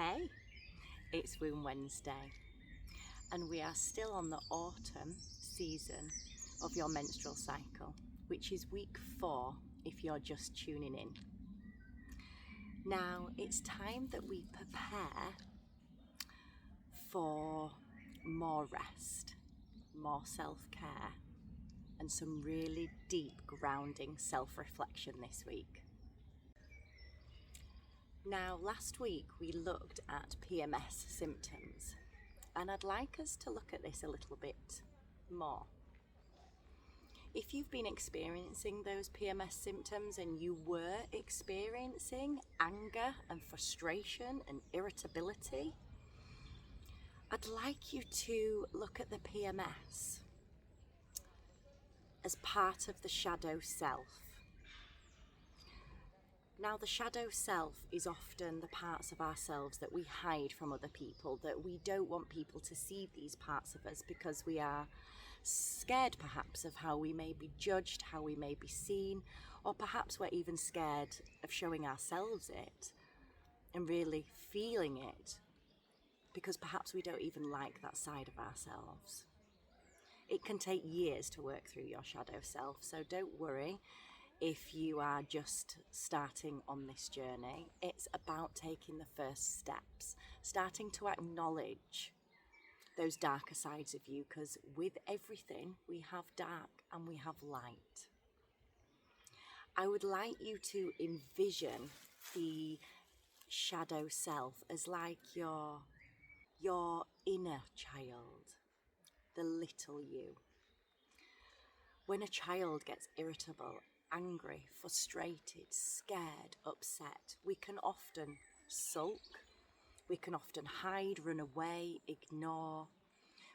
Hey, it's Womb Wednesday and we are still on the autumn season of your menstrual cycle, which is week 4 if you're just tuning in. Now it's time that we prepare for more rest, more self-care and some really deep grounding self-reflection this week. Now, last week we looked at PMS symptoms, and I'd like us to look at this a little bit more. If you've been experiencing those PMS symptoms and you were experiencing anger and frustration and irritability, I'd like you to look at the PMS as part of the shadow self. Now, the shadow self is often the parts of ourselves that we hide from other people, that we don't want people to see these parts of us because we are scared perhaps of how we may be judged, how we may be seen, or perhaps we're even scared of showing ourselves it and really feeling it because perhaps we don't even like that side of ourselves. It can take years to work through your shadow self, so don't worry if you are just starting on this journey. It's about taking the first steps, starting to acknowledge those darker sides of you, because with everything we have dark and we have light. I would like you to envision the shadow self as like your inner child, the little you. When a child gets irritable, angry, frustrated, scared, upset, we can often sulk, we can often hide, run away, ignore,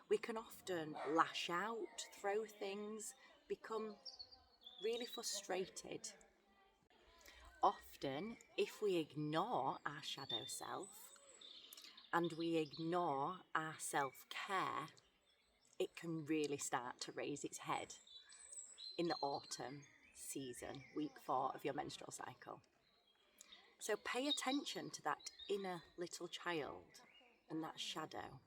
we can often lash out, throw things, become really frustrated. Often, if we ignore our shadow self and we ignore our self-care, it can really start to raise its head in the autumn season, week 4 of your menstrual cycle. So pay attention to that inner little child and that shadow.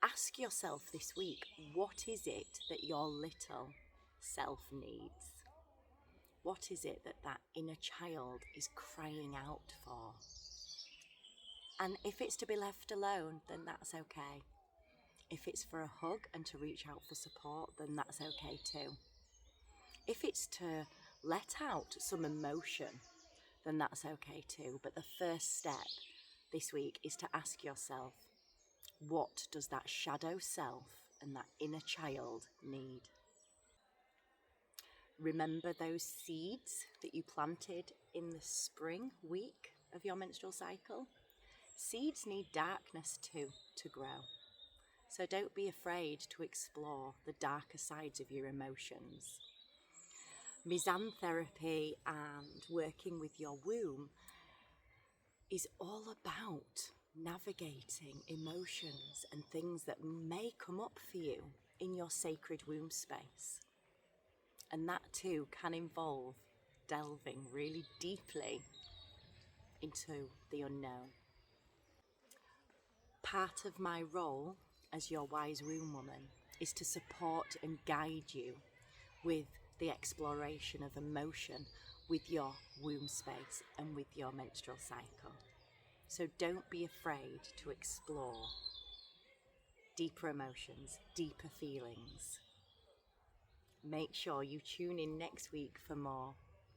Ask yourself this week, what is it that your little self needs? What is it that inner child is crying out for? And if it's to be left alone, then that's okay. If it's for a hug and to reach out for support, then that's okay too. If it's to let out some emotion, then that's okay too. But the first step this week is to ask yourself, what does that shadow self and that inner child need? Remember those seeds that you planted in the spring week of your menstrual cycle? Seeds need darkness too to grow. So don't be afraid to explore the darker sides of your emotions. Misantherapy and working with your womb is all about navigating emotions and things that may come up for you in your sacred womb space. And that too can involve delving really deeply into the unknown. Part of my role as your wise womb woman is to support and guide you with the exploration of emotion with your womb space and with your menstrual cycle. So don't be afraid to explore deeper emotions, deeper feelings. Make sure you tune in next week for more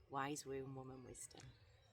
Wise Womb Woman wisdom.